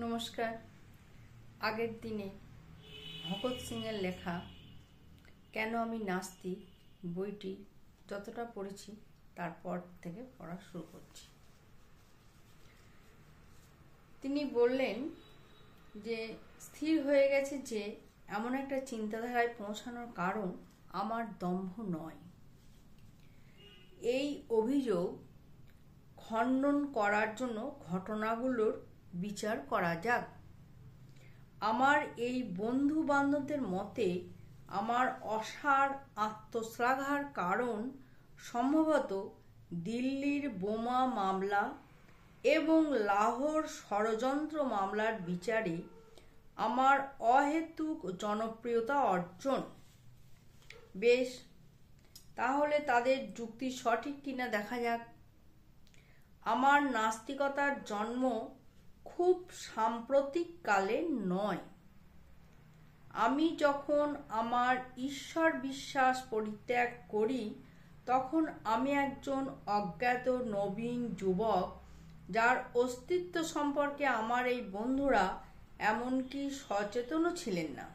নমস্কার। আগের দিনে ভগৎ সিংয়ের লেখা কেন আমি নাস্তিক বইটি যতটা পড়েছি তারপর থেকে পড়া শুরু করছি। তিনি বললেন যে স্থির হয়ে গেছে যে এমন একটা চিন্তাধারায় পৌঁছানোর কারণ আমার দম্ভ নয়। এই অভিযোগ খণ্ডন করার জন্য ঘটনাগুলোর বিচার করা যাক। আমার এই বন্ধু বান্ধবদের মতে আমার অসার আত্মশ্লাঘার কারণ সম্ভবত দিল্লির বোমা মামলা এবং লাহোর ষড়যন্ত্র মামলার বিচারে আমার অহেতুক জনপ্রিয়তা অর্জন। বেশ, তাহলে তাদের যুক্তি সঠিক কিনা দেখা যাক। আমার নাস্তিকতার জন্ম খুব সাম্প্রতিক কালে নয়। আমি যখন আমার ঈশ্বর বিশ্বাস পরিত্যাগ করি তখন আমি একজন অজ্ঞাত নবীন যুবক, যার অস্তিত্ব সম্পর্কে আমার এই বন্ধুরা এমনকি সচেতনও ছিলেন না।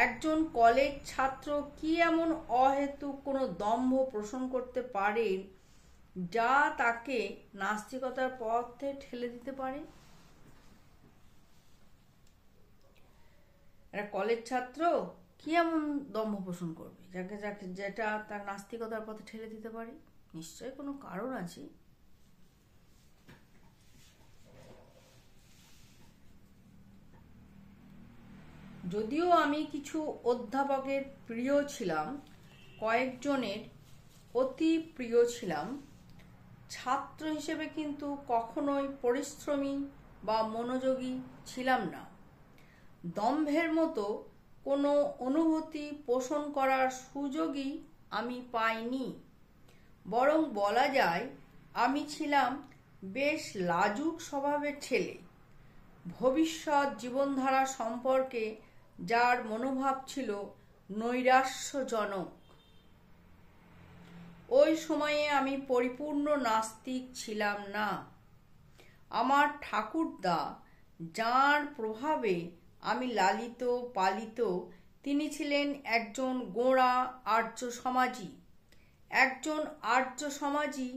একজন কলেজ ছাত্র কি এমন অহেতুক কোনো দম্ভ পোষণ করতে পারে যা তাকে নাস্তিকতার পথে ঠেলে দিতে পারে? একটা কলেজ ছাত্র কি এমন দম্ভ পোষণ করবে যেটা তার নাস্তিকতার পথে ঠেলে দিতে পারে? নিশ্চয়ই কোনো কারণ আছে। যদিও আমি কিছু অধ্যাপকের প্রিয় ছিলাম, কয়েকজনের অতি প্রিয় ছিলাম, ছাত্র হিসেবে কিন্তু কখনোই পরিশ্রমী বা মনোযোগী ছিলাম না। দম্ভের মতো কোনো অনুভূতি পোষণ করার সুযোগই আমি পাইনি। বরং বলা যায় আমি ছিলাম বেশ লাজুক স্বভাবের ছেলে, ভবিষ্যৎ জীবনধারা সম্পর্কে যার মনোভাব ছিল নৈরাশ্যজনক। ওই সময়ে আমি পরিপূর্ণ নাস্তিক ছিলাম না। আমার ঠাকুরদা, যার প্রভাবে আমি লালিত পালিত, তিনি ছিলেন একজন গোঁড়া আর্য সমাজী। একজন আর্য সমাজী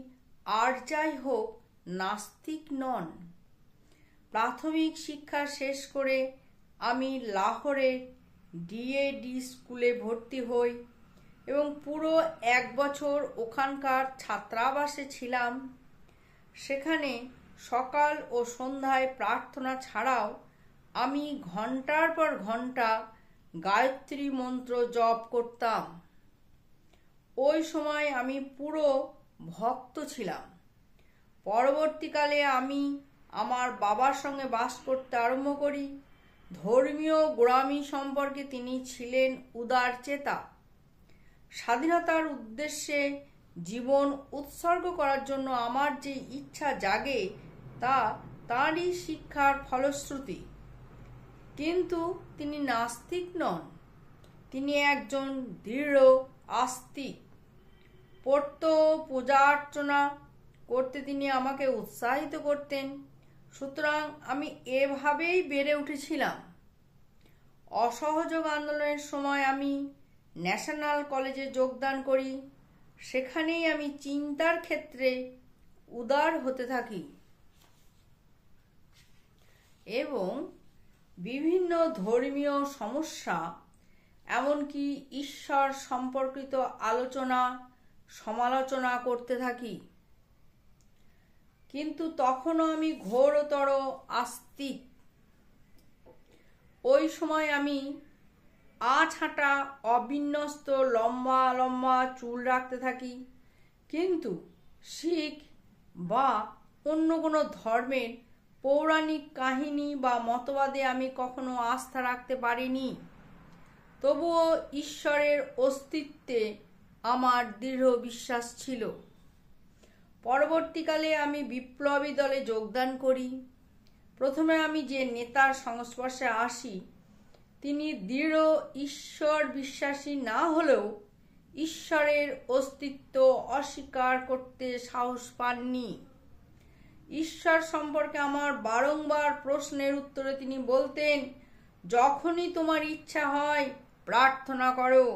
আর যাই হোক নাস্তিক নন। প্রাথমিক শিক্ষা শেষ করে আমি লাহোরের ডিএডি স্কুলে ভর্তি হই এবং পুরো 1 বছর ওখানকার ছাত্রাবাসে ছিলাম। সেখানে সকাল ও সন্ধ্যায় প্রার্থনা ছাড়াও আমি ঘন্টার পর ঘন্টা গায়ত্রী মন্ত্র জপ করতাম। ওই সময় আমি পুরো ভক্ত ছিলাম। পরবর্তীকালে আমি আমার বাবার সঙ্গে বাস করতে আরম্ভ করি। ধর্মীয় গোঁড়ামি সম্পর্কে তিনি ছিলেন উদারচেতা। স্বাধীনতার উদ্দেশ্যে জীবন উৎসর্গ করার জন্য আমার যে ইচ্ছা জাগে তা তাঁরই শিক্ষার ফলশ্রুতি। কিন্তু তিনি নাস্তিক নন, তিনি একজন দৃঢ় আস্তিক। পড়ত, পূজা অর্চনা করতে তিনি আমাকে উৎসাহিত করতেন। সুতরাং আমি এভাবেই বেড়ে উঠেছিলাম। অসহযোগ আন্দোলনের সময় আমি ন্যাশনাল কলেজে যোগদান করি। সেখানেই আমি চিন্তার ক্ষেত্রে উদার হতে থাকি এবং বিভিন্ন ধর্মীয় সমস্যা, এমনকি ঈশ্বর সম্পর্কিত আলোচনা সমালোচনা করতে থাকি। কিন্তু তখনও আমি ঘোরতর আস্তিক। ওই সময় আমি আছাঁটা অবিন্যস্ত লম্বা লম্বা চুল রাখতে থাকি। কিন্তু শিখ বা অন্য কোনো ধর্মের পৌরাণিক কাহিনী বা মতবাদে আমি কখনো আস্থা রাখতে পারিনি। তবুও ঈশ্বরের অস্তিত্বে আমার দৃঢ় বিশ্বাস ছিল। পরবর্তীকালে আমি বিপ্লবী দলে যোগদান করি। প্রথমে আমি যে নেতার সংস্পর্শে আসি তিনি দৃঢ় ঈশ্বর বিশ্বাসী না হলেও ঈশ্বরের অস্তিত্ব অস্বীকার করতে সাহস পাননি। ঈশ্বর সম্পর্কে আমার বারংবার প্রশ্নের উত্তরে তিনি বলতেন, যখনই তোমার ইচ্ছা হয় প্রার্থনা করো।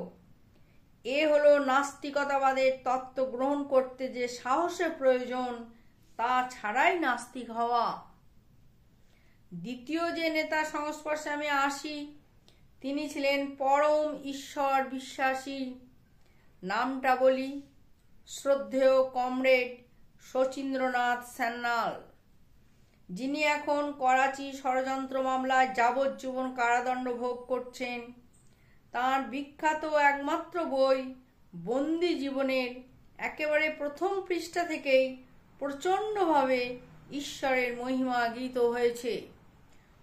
এ হলো নাস্তিকতাবাদের তত্ত্ব গ্রহণ করতে যে সাহসের প্রয়োজন, তা ছাড়াই নাস্তিক হওয়া। দ্বিতীয় যে নেতা সংস্পর্শে আমি আসি, তিনি ছিলেন পরম ঈশ্বর বিশ্বাসী। নামটা বলি, শ্রদ্ধেয় কমরেড শচীন্দ্রনাথ সান্যাল, যিনি এখন করাচি ষড়যন্ত্র মামলায় যাবজ্জীবন কারাদণ্ড ভোগ করছেন। তাঁর বিখ্যাত একমাত্র বই বন্দি জীবনের একেবারে প্রথম পৃষ্ঠা থেকেই প্রচণ্ডভাবে ঈশ্বরের মহিমা গীত হয়েছে।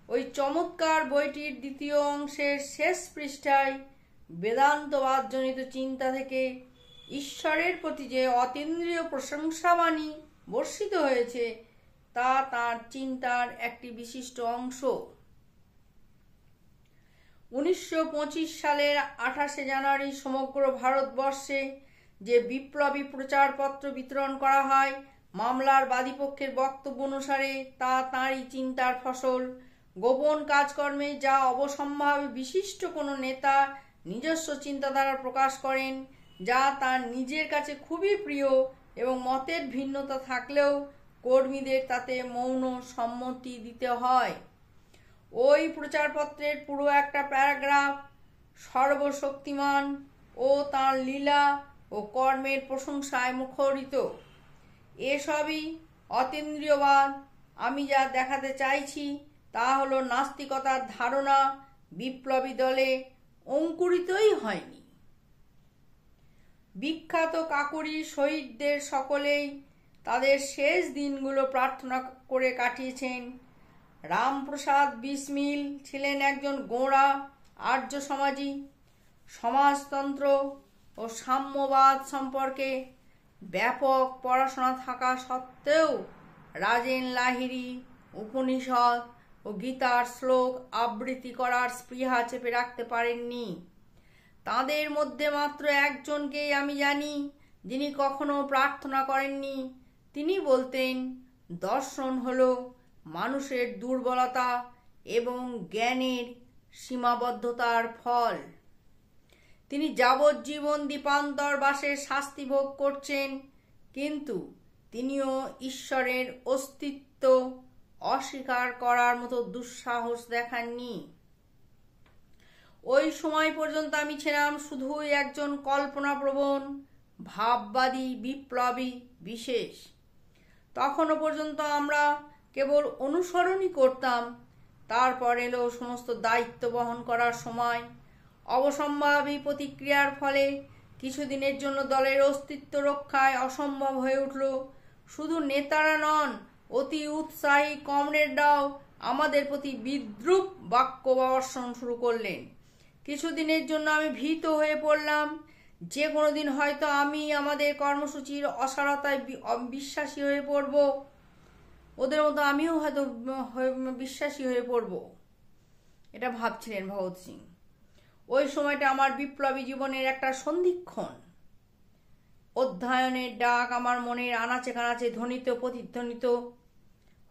ওই চমৎকার বইটির দ্বিতীয় অংশের শেষ পৃষ্ঠায় বেদান্তবাদজনিত চিন্তা থেকে ঈশ্বরের প্রতি যে অতীন্দ্রিয় প্রশংসাবাণী বর্ষিত হয়েছে, তা তাঁর চিন্তার একটি বিশিষ্ট অংশ। 1925 সালের 28শে জানুয়ারি সমগ্র ভারতবর্ষে যে বিপ্লবী প্রচারপত্র বিতরণ করা হয় মামলার বাদীপক্ষের বক্তব্য অনুসারে, তা তাঁরই চিন্তার ফসল। গোপন কাজকর্মে যা অবশ্যম্ভাবী বিশিষ্ট কোনো নেতা নিজস্ব চিন্তাধারা প্রকাশ করেন, যা তার নিজের কাছে খুবই প্রিয়, এবং মতের ভিন্নতা থাকলেও কর্মীদের তাতে মৌন সম্মতি দিতে হয়। ওই প্রচারপত্রের পুরো একটা প্যারাগ্রাফ সর্বশক্তিমান ও তাঁর লীলা ও কর্মের প্রশংসায় মুখরিত। এসবই অতীন্দ্রিয়বাদ। আমি যা দেখাতে চাইছি তা হলো নাস্তিকতার ধারণা বিপ্লবী দলে অঙ্কুরিতই হয়নি। বিখ্যাত কাকুরি শহীদদের সকলেই তাদের শেষ দিনগুলো প্রার্থনা করে কাটিয়েছেন। রামপ্রসাদ বিসমিল ছিলেন একজন গোঁড়া আর্য সমাজী। সমাজতন্ত্র ও সাম্যবাদ সম্পর্কে ব্যাপক পড়াশোনা থাকা সত্ত্বেও রাজেন লাহিড়ী উপনিষদ ও গীতার শ্লোক আবৃত্তি করার স্পৃহা চেপে রাখতে পারেননি। তাঁদের মধ্যে মাত্র একজনকেই আমি জানি যিনি কখনো প্রার্থনা করেননি। তিনি বলতেন, দর্শন হলো মানুষের দুর্বলতা এবং জ্ঞানের সীমাবদ্ধতার ফল। তিনি যাবজ্জীবন দ্বীপান্তর বাসের শাস্তি ভোগ করছেন, কিন্তু তিনিও ঈশ্বরের অস্তিত্ব অস্বীকার করার মতো দুঃসাহস দেখাননি। ওই সময় পর্যন্ত আমি ছিলাম শুধুই একজন কল্পনাপ্রবণ ভাববাদী বিপ্লবী বিশেষ। তখনও পর্যন্ত আমরা কেবল অনুসরণই করতাম। তারপর এলো সমস্ত দায়িত্ব বহন করার সময়। অবসম্ভাবী প্রতিক্রিয়ার ফলে কিছুদিনের জন্য দলের অস্তিত্ব রক্ষায় অসম্ভব হয়ে উঠল। শুধু নেতারা নন, অতি উৎসাহী কমরেডরাও আমাদের প্রতি বিদ্রূপ বাক্য বর্ষণ শুরু করলেন। কিছুদিনের জন্য আমি ভীত হয়ে পড়লাম। যে কোনো দিন হয়তো আমি আমাদের কর্মসূচির অসারতায় বিশ্বাসী হয়ে পড়ব। ওদের মতো আমিও হয়তো বিশ্বাসী হয়ে পড়ব, এটা ভাবছিলেন ভগৎ সিং। ওই সময়টা আমার বিপ্লবী জীবনের একটা সন্ধিক্ষণ। অধ্যয়নের ডাক আমার মনের আনাচে কানাচে ধ্বনিত প্রতিধ্বনিত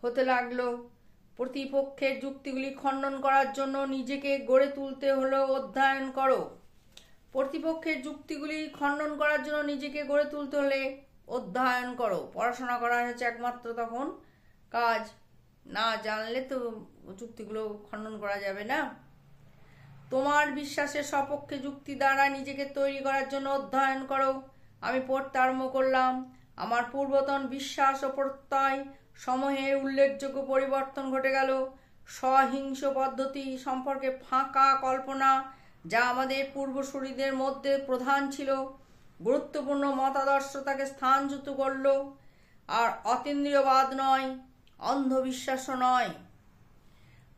হতে লাগলো। প্রতিপক্ষের যুক্তিগুলি খণ্ডন করার জন্য নিজেকে গড়ে তুলতে হলো অধ্যয়ন করো। প্রতিপক্ষের যুক্তিগুলি খণ্ডন করার জন্য নিজেকে গড়ে তুলতে হলে অধ্যয়ন করো। পড়াশোনা করা হচ্ছে একমাত্র তখন কাজ। না জানলে তো যুক্তিগুলো খণ্ডন করা যাবে না। তোমার বিশ্বাসের সপক্ষে যুক্তি দ্বারা নিজেকে তৈরি করার জন্য অধ্যয়ন করো। আমি পড়তে আরম্ভ করলাম। আমার পূর্বতন বিশ্বাস ও প্রত্যয় সমূহের উল্লেখযোগ্য পরিবর্তন ঘটে গেল। সহিংস পদ্ধতি সম্পর্কে ফাঁকা কল্পনা, যা আমাদের পূর্বসূরীদের মধ্যে প্রধান ছিল, গুরুত্বপূর্ণ মতাদর্শ তাকে স্থানচ্যুত করল। আর অতীন্দ্রিয়বাদ নয়, অন্ধবিশ্বাসও নয়,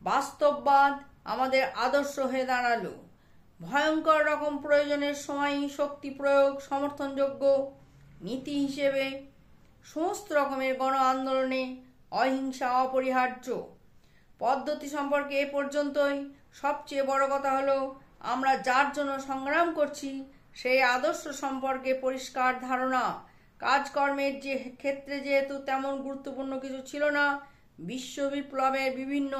বাস্তববাদ আমাদের আদর্শ হয়ে দাঁড়ালো। ভয়ঙ্কর রকম প্রয়োজনের সময়ই শক্তি প্রয়োগ সমর্থনযোগ্য। নীতি হিসেবে সমস্ত রকমের গণ আন্দোলনে অহিংসা অপরিহার্য। পদ্ধতি সম্পর্কে এ পর্যন্তই সবচেয়ে বড় কথা হলো আমরা যার জন্য সংগ্রাম করছি সেই আদর্শ সম্পর্কে পরিষ্কার ধারণা। কাজকর্মের যে ক্ষেত্রে যেহেতু তেমন গুরুত্বপূর্ণ কিছু ছিল না, বিশ্ব বিপ্লবের বিভিন্ন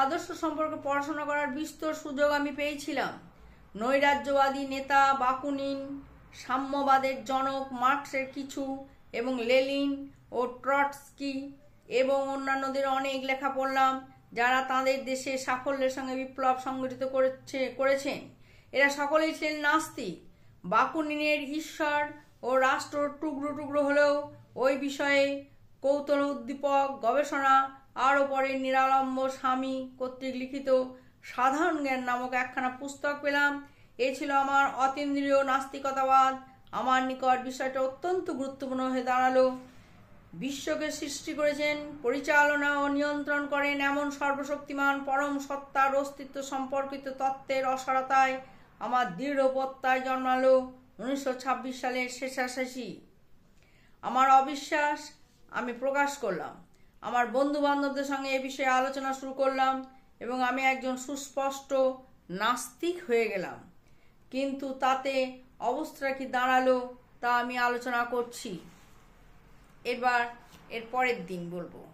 আদর্শ সম্পর্কে পড়াশোনা করার বিস্তর সুযোগ আমি পেয়েছিলাম। নৈরাজ্যবাদী নেতা বাকুনিন, সাম্যবাদের জনক মার্কসের কিছু এবং লেনিন ও ট্রটস্কি এবং অন্যান্যদের অনেক লেখা পড়লাম, যারা তাদের দেশে সাফল্যের সঙ্গে বিপ্লব সংগঠিত করেছেন। এরা সকলেই ছিলেন নাস্তিক। বাকুনিনের ঈশ্বর ও রাষ্ট্র টুকরো টুকরো হলেও ওই বিষয়ে কৌতূহল উদ্দীপক গবেষণা আরও পরে নিরালম্ব স্বামী কর্তৃক লিখিত সাধারণ জ্ঞান নামক একখানা পুস্তক পেলাম। এ ছিল আমার অতীন্দ্রিয় নাস্তিকতাবাদ। আমার নিকট বিষয়টা অত্যন্ত গুরুত্বপূর্ণ হয়ে দাঁড়ালো। বিশ্বকে সৃষ্টি করেছেন, পরিচালনা ও নিয়ন্ত্রণ করেন এমন সর্বশক্তিমান পরম সত্তার অস্তিত্ব সম্পর্কিত তত্ত্বের অসারতায় আমার দৃঢ় প্রত্যয় জন্মালো 1926 সালের শেষাশেষি। আমার অবিশ্বাস আমি প্রকাশ করলাম। আমার বন্ধু বান্ধবদের সঙ্গে এ বিষয়ে আলোচনা শুরু করলাম এবং আমি একজন সুস্পষ্ট নাস্তিক হয়ে গেলাম। কিন্তু তাতে অবস্থা কি দাঁড়ালো তা আমি আলোচনা করছি এর পরের দিন বলবো।